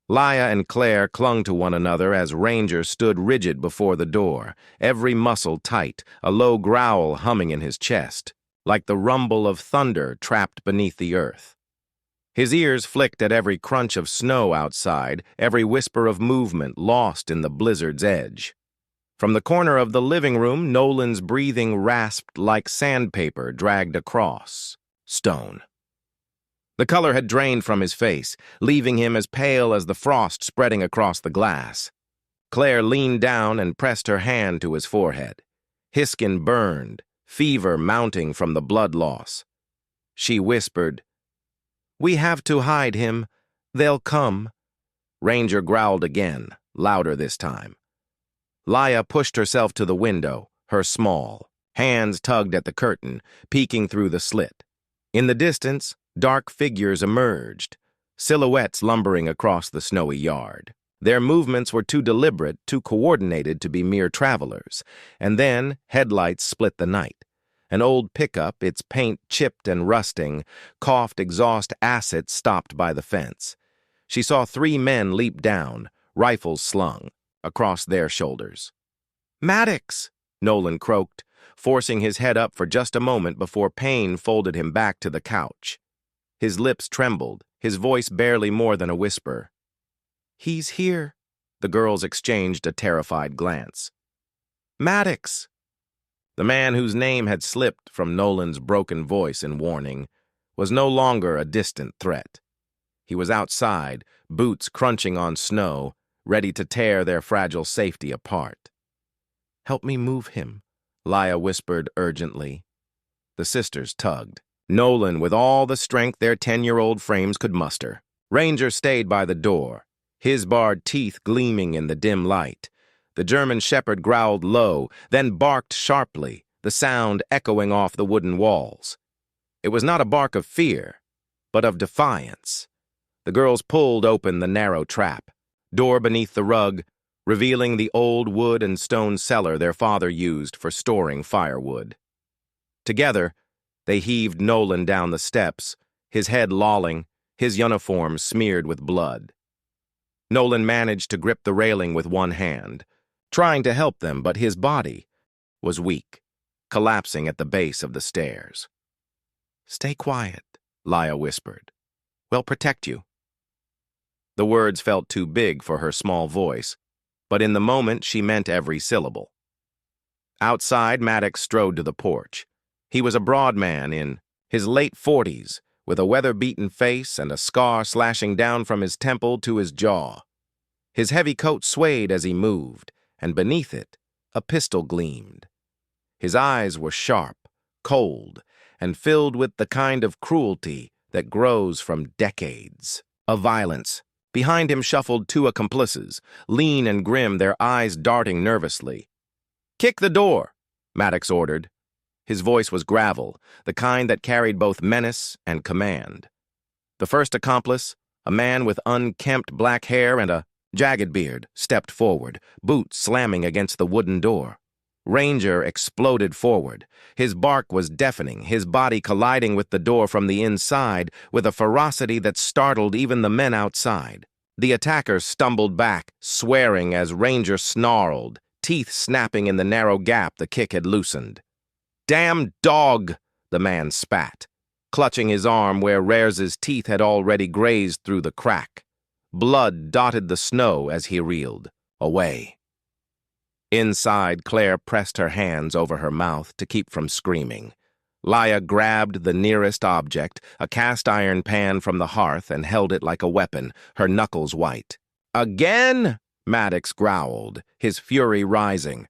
Laya and Claire clung to one another as Ranger stood rigid before the door, every muscle tight, a low growl humming in his chest, like the rumble of thunder trapped beneath the earth. His ears flicked at every crunch of snow outside, every whisper of movement lost in the blizzard's edge. From the corner of the living room, Nolan's breathing rasped like sandpaper dragged across stone. The color had drained from his face, leaving him as pale as the frost spreading across the glass. Claire leaned down and pressed her hand to his forehead. His skin burned, fever mounting from the blood loss. She whispered, "We have to hide him. They'll come." Ranger growled again, louder this time. Laya pushed herself to the window, her small hands tugged at the curtain, peeking through the slit. In the distance, dark figures emerged, silhouettes lumbering across the snowy yard. Their movements were too deliberate, too coordinated to be mere travelers. And then headlights split the night. An old pickup, its paint chipped and rusting, coughed exhaust acid stopped by the fence. She saw 3 men leap down, rifles slung, across their shoulders. "Maddox!" Nolan croaked, forcing his head up for just a moment before pain folded him back to the couch. His lips trembled, his voice barely more than a whisper. "He's here." The girls exchanged a terrified glance. "Maddox!" The man whose name had slipped from Nolan's broken voice in warning was no longer a distant threat. He was outside, boots crunching on snow, ready to tear their fragile safety apart. "Help me move him," Laya whispered urgently. The sisters tugged, Nolan with all the strength their 10-year-old frames could muster. Ranger stayed by the door, his barred teeth gleaming in the dim light. The German shepherd growled low, then barked sharply, the sound echoing off the wooden walls. It was not a bark of fear, but of defiance. The girls pulled open the narrow trap, door beneath the rug, revealing the old wood and stone cellar their father used for storing firewood. Together, they heaved Nolan down the steps, his head lolling, his uniform smeared with blood. Nolan managed to grip the railing with one hand, trying to help them, but his body was weak, collapsing at the base of the stairs. "Stay quiet," Laya whispered. "We'll protect you." The words felt too big for her small voice, but in the moment she meant every syllable. Outside, Maddox strode to the porch. He was a broad man in his late 40s, with a weather-beaten face and a scar slashing down from his temple to his jaw. His heavy coat swayed as he moved, and beneath it, a pistol gleamed. His eyes were sharp, cold, and filled with the kind of cruelty that grows from decades of violence. Behind him shuffled 2 accomplices, lean and grim, their eyes darting nervously. "Kick the door," Maddox ordered. His voice was gravel, the kind that carried both menace and command. The first accomplice, a man with unkempt black hair and a jagged beard, stepped forward, boots slamming against the wooden door. Ranger exploded forward. His bark was deafening, his body colliding with the door from the inside with a ferocity that startled even the men outside. The attacker stumbled back, swearing as Ranger snarled, teeth snapping in the narrow gap the kick had loosened. "Damn dog!" the man spat, clutching his arm where Rare's teeth had already grazed through the crack. Blood dotted the snow as he reeled away. Inside, Claire pressed her hands over her mouth to keep from screaming. Laya grabbed the nearest object, a cast-iron pan from the hearth, and held it like a weapon, her knuckles white. "Again?" Maddox growled, his fury rising.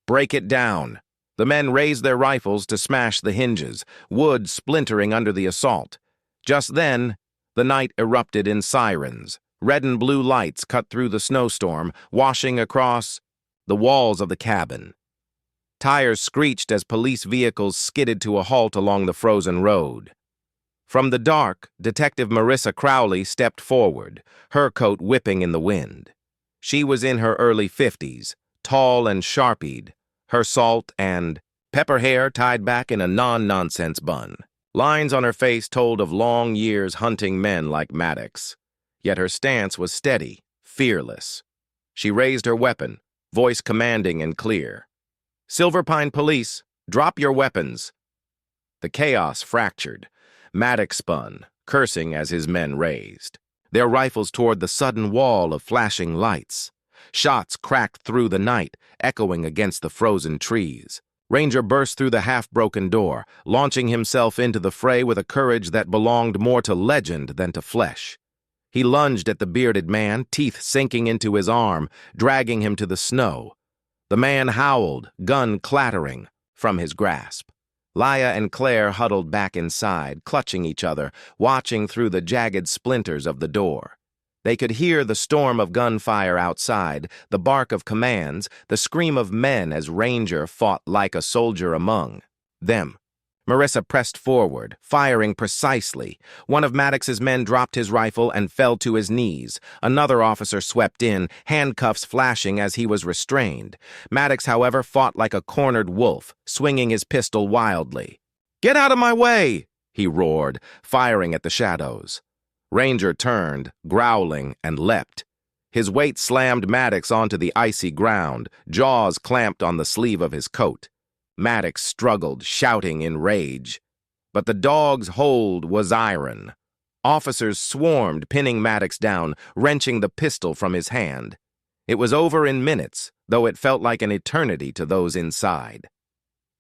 "Break it down." The men raised their rifles to smash the hinges, wood splintering under the assault. Just then, the night erupted in sirens. Red and blue lights cut through the snowstorm, washing across the walls of the cabin. Tires screeched as police vehicles skidded to a halt along the frozen road. From the dark, Detective Marissa Crowley stepped forward, her coat whipping in the wind. She was in her early 50s, tall and sharpied, her salt and pepper hair tied back in a non-nonsense bun. Lines on her face told of long years hunting men like Maddox. Yet her stance was steady, fearless. She raised her weapon, voice commanding and clear. "Silver Pine Police, drop your weapons." The chaos fractured. Maddox spun, cursing as his men raised, their rifles toward the sudden wall of flashing lights. Shots cracked through the night, echoing against the frozen trees. Ranger burst through the half-broken door, launching himself into the fray with a courage that belonged more to legend than to flesh. He lunged at the bearded man, teeth sinking into his arm, dragging him to the snow. The man howled, gun clattering, from his grasp. Laya and Claire huddled back inside, clutching each other, watching through the jagged splinters of the door. They could hear the storm of gunfire outside, the bark of commands, the scream of men as Ranger fought like a soldier among them. Marissa pressed forward, firing precisely. One of Maddox's men dropped his rifle and fell to his knees. Another officer swept in, handcuffs flashing as he was restrained. Maddox, however, fought like a cornered wolf, swinging his pistol wildly. "Get out of my way!" he roared, firing at the shadows. Ranger turned, growling, and leapt. His weight slammed Maddox onto the icy ground, jaws clamped on the sleeve of his coat. Maddox struggled, shouting in rage. But the dog's hold was iron. Officers swarmed, pinning Maddox down, wrenching the pistol from his hand. It was over in minutes, though it felt like an eternity to those inside.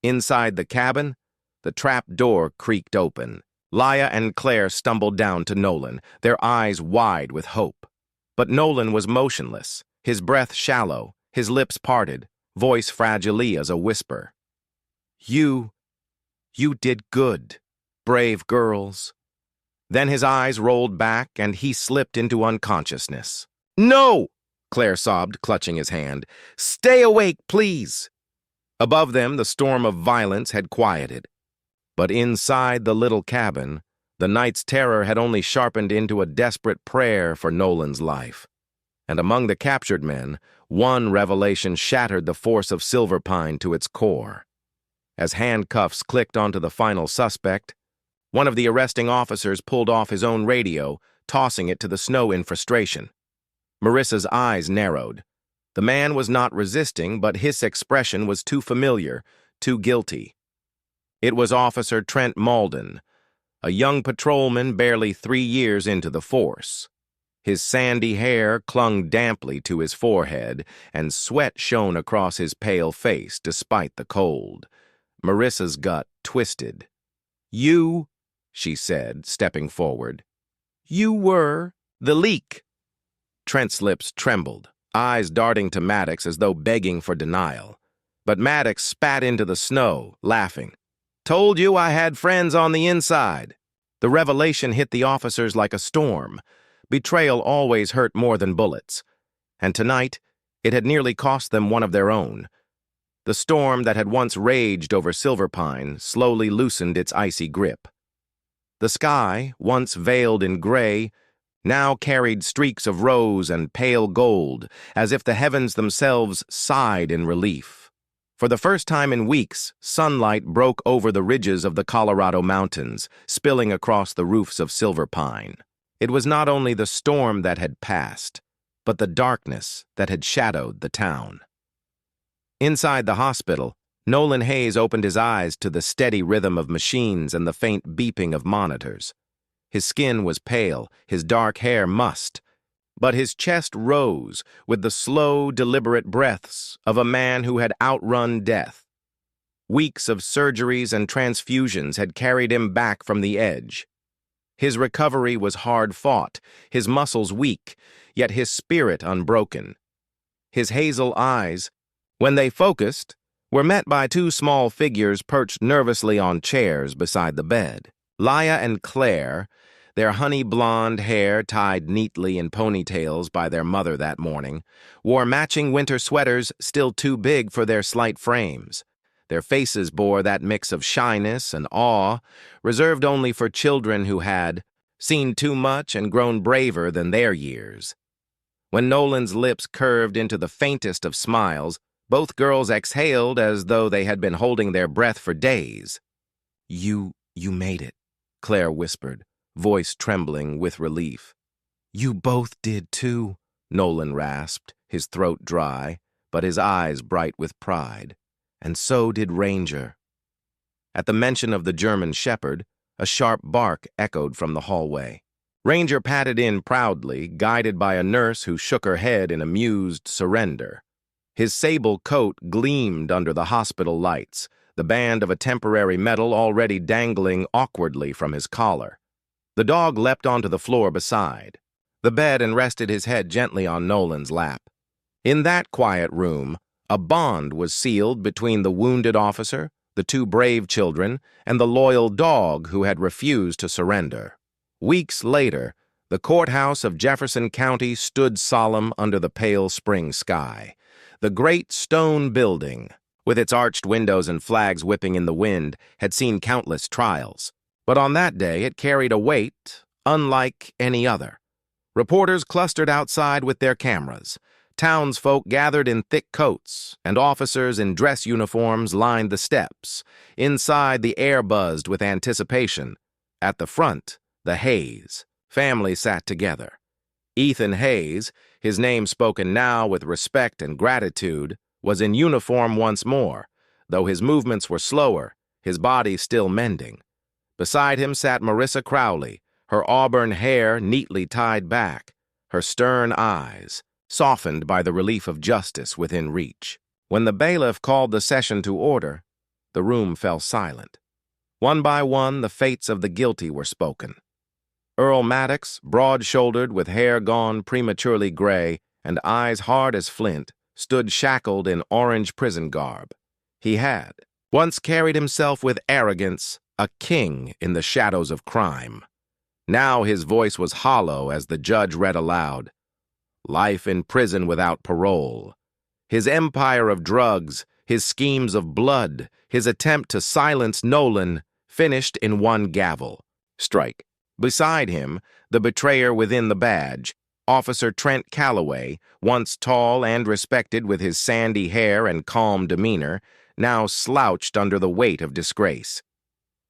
Inside the cabin, the trap door creaked open. Laya and Claire stumbled down to Nolan, their eyes wide with hope. But Nolan was motionless, his breath shallow, his lips parted, voice fragile as a whisper. You did good, brave girls." Then his eyes rolled back and he slipped into unconsciousness. "No!" Claire sobbed, clutching his hand. "Stay awake, please!" Above them, the storm of violence had quieted. But inside the little cabin, the night's terror had only sharpened into a desperate prayer for Nolan's life. And among the captured men, one revelation shattered the force of Silverpine to its core. As handcuffs clicked onto the final suspect, one of the arresting officers pulled off his own radio, tossing it to the snow in frustration. Marissa's eyes narrowed. The man was not resisting, but his expression was too familiar, too guilty. It was Officer Trent Malden, a young patrolman barely 3 years into the force. His sandy hair clung damply to his forehead, and sweat shone across his pale face despite the cold. Marissa's gut twisted. "You," she said, stepping forward. "You were the leak." Trent's lips trembled, eyes darting to Maddox as though begging for denial. But Maddox spat into the snow, laughing. "Told you I had friends on the inside." The revelation hit the officers like a storm. Betrayal always hurt more than bullets. And tonight, it had nearly cost them one of their own. The storm that had once raged over Silverpine slowly loosened its icy grip. The sky, once veiled in gray, now carried streaks of rose and pale gold, as if the heavens themselves sighed in relief. For the first time in weeks, sunlight broke over the ridges of the Colorado mountains, spilling across the roofs of Silverpine. It was not only the storm that had passed, but the darkness that had shadowed the town. Inside the hospital, Nolan Hayes opened his eyes to the steady rhythm of machines and the faint beeping of monitors. His skin was pale, his dark hair mussed, but his chest rose with the slow, deliberate breaths of a man who had outrun death. Weeks of surgeries and transfusions had carried him back from the edge. His recovery was hard-fought, his muscles weak, yet his spirit unbroken. His hazel eyes, when they focused, were met by 2 small figures perched nervously on chairs beside the bed. Laya and Claire, their honey-blonde hair tied neatly in ponytails by their mother that morning, wore matching winter sweaters still too big for their slight frames. Their faces bore that mix of shyness and awe, reserved only for children who had seen too much and grown braver than their years. When Nolan's lips curved into the faintest of smiles, both girls exhaled as though they had been holding their breath for days. You made it," Claire whispered, voice trembling with relief. "You both did too," Nolan rasped, his throat dry, but his eyes bright with pride. "And so did Ranger." At the mention of the German shepherd, a sharp bark echoed from the hallway. Ranger padded in proudly, guided by a nurse who shook her head in amused surrender. His sable coat gleamed under the hospital lights, the band of a temporary medal already dangling awkwardly from his collar. The dog leapt onto the floor beside the bed and rested his head gently on Nolan's lap. In that quiet room, a bond was sealed between the wounded officer, the two brave children, and the loyal dog who had refused to surrender. Weeks later, the courthouse of Jefferson County stood solemn under the pale spring sky. The great stone building, with its arched windows and flags whipping in the wind, had seen countless trials. But on that day it carried a weight unlike any other. Reporters clustered outside with their cameras. Townsfolk gathered in thick coats, and officers in dress uniforms lined the steps. Inside, the air buzzed with anticipation. At the front, the Hayes family sat together. Ethan Hayes, his name spoken now with respect and gratitude, was in uniform once more, though his movements were slower, his body still mending. Beside him sat Marissa Crowley, her auburn hair neatly tied back, her stern eyes softened by the relief of justice within reach. When the bailiff called the session to order, the room fell silent. One by one, the fates of the guilty were spoken. Earl Maddox, broad-shouldered with hair gone prematurely gray and eyes hard as flint, stood shackled in orange prison garb. He had once carried himself with arrogance, a king in the shadows of crime. Now his voice was hollow as the judge read aloud, "Life in prison without parole." His empire of drugs, his schemes of blood, his attempt to silence Nolan finished in one gavel. Strike. Beside him, the betrayer within the badge, Officer Trent Calloway, once tall and respected with his sandy hair and calm demeanor, now slouched under the weight of disgrace.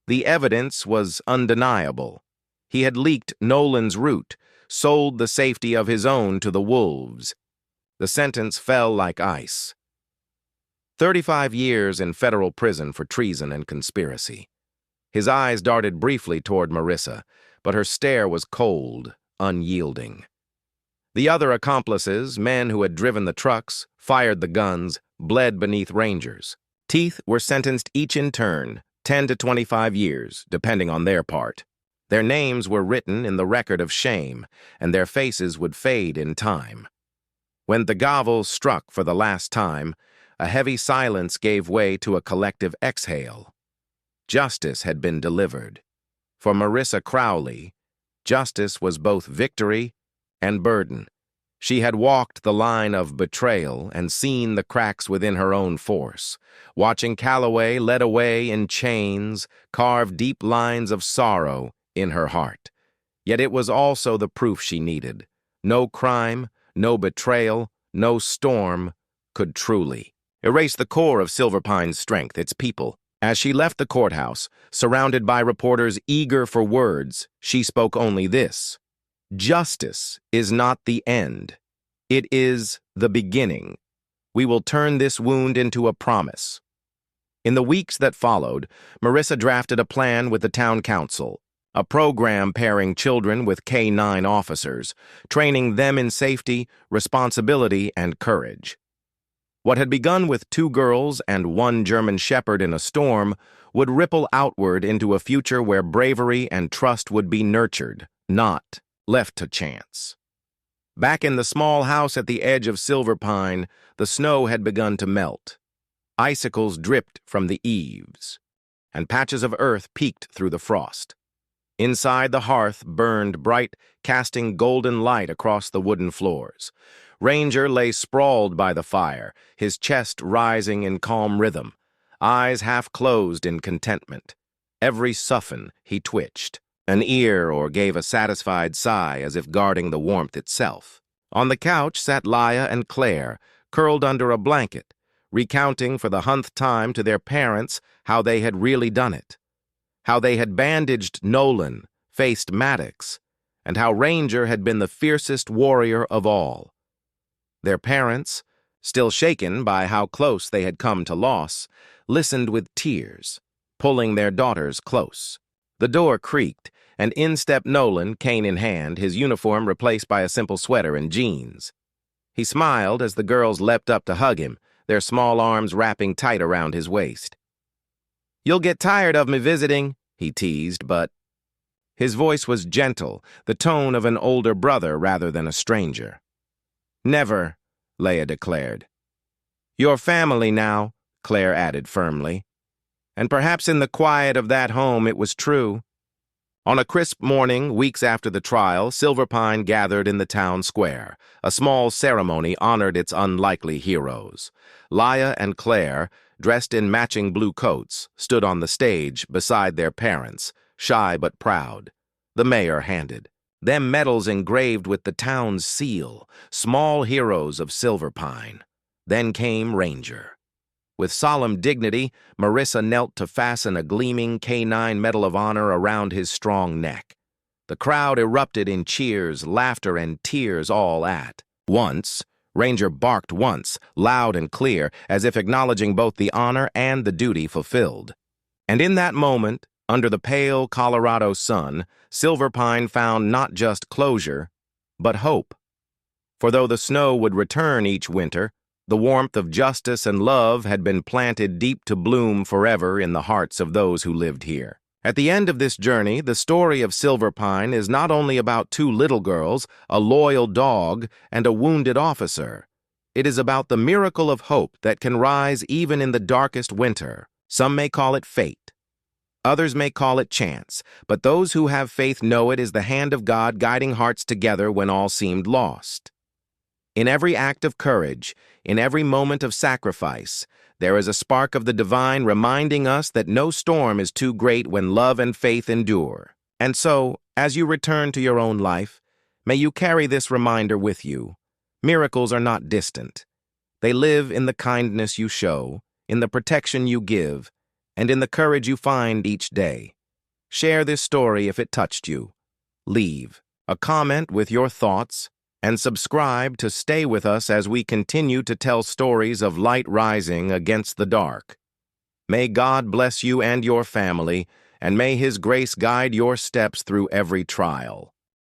The evidence was undeniable. He had leaked Nolan's route, sold the safety of his own to the wolves. The sentence fell like ice. 35 years in federal prison for treason and conspiracy. His eyes darted briefly toward Marissa, but her stare was cold, unyielding. The other accomplices, men who had driven the trucks, fired the guns, bled beneath Rangers. Teeth were sentenced each in turn, 10 to 25 years, depending on their part. Their names were written in the record of shame, and their faces would fade in time. When the gavel struck for the last time, a heavy silence gave way to a collective exhale. Justice had been delivered. For Marissa Crowley, justice was both victory and burden. She had walked the line of betrayal and seen the cracks within her own force. Watching Calloway led away in chains, carved deep lines of sorrow in her heart. Yet it was also the proof she needed. No crime, no betrayal, no storm could truly erase the core of Silverpine's strength, its people. As she left the courthouse, surrounded by reporters eager for words, she spoke only this: "Justice is not the end. It is the beginning. We will turn this wound into a promise." In the weeks that followed, Marissa drafted a plan with the town council, a program pairing children with K-9 officers, training them in safety, responsibility, and courage. What had begun with 2 girls and 1 German Shepherd in a storm would ripple outward into a future where bravery and trust would be nurtured, not left to chance. Back in the small house at the edge of Silverpine, the snow had begun to melt. Icicles dripped from the eaves, and patches of earth peeked through the frost. Inside, the hearth burned bright, casting golden light across the wooden floors. Ranger lay sprawled by the fire, his chest rising in calm rhythm, eyes half closed in contentment. Every soughen he twitched, an ear or gave a satisfied sigh as if guarding the warmth itself. On the couch sat Laia and Claire, curled under a blanket, recounting for the 100th time to their parents how they had really done it, how they had bandaged Nolan, faced Maddox, and how Ranger had been the fiercest warrior of all. Their parents, still shaken by how close they had come to loss, listened with tears, pulling their daughters close. The door creaked, and in stepped Nolan, cane in hand, his uniform replaced by a simple sweater and jeans. He smiled as the girls leapt up to hug him, their small arms wrapping tight around his waist. "You'll get tired of me visiting," he teased, but his voice was gentle, the tone of an older brother rather than a stranger. "Never," Leia declared. "Your family now," Claire added firmly. And perhaps in the quiet of that home it was true. On a crisp morning, weeks after the trial, Silverpine gathered in the town square. A small ceremony honored its unlikely heroes. Leia and Claire, dressed in matching blue coats, stood on the stage beside their parents, shy but proud. The mayor handed them medals engraved with the town's seal, small heroes of Silverpine. Then came Ranger. With solemn dignity, Marissa knelt to fasten a gleaming K9 Medal of Honor around his strong neck. The crowd erupted in cheers, laughter, and tears all at once. Ranger barked once, loud and clear, as if acknowledging both the honor and the duty fulfilled. And in that moment, under the pale Colorado sun, Silverpine found not just closure, but hope. For though the snow would return each winter, the warmth of justice and love had been planted deep to bloom forever in the hearts of those who lived here. At the end of this journey, the story of Silverpine is not only about two little girls, a loyal dog, and a wounded officer. It is about the miracle of hope that can rise even in the darkest winter. Some may call it fate. Others may call it chance, but those who have faith know it is the hand of God guiding hearts together when all seemed lost. In every act of courage, in every moment of sacrifice, there is a spark of the divine reminding us that no storm is too great when love and faith endure. And so, as you return to your own life, may you carry this reminder with you. Miracles are not distant. They live in the kindness you show, in the protection you give, and in the courage you find each day. Share this story if it touched you. Leave a comment with your thoughts, and subscribe to stay with us as we continue to tell stories of light rising against the dark. May God bless you and your family, and may His grace guide your steps through every trial.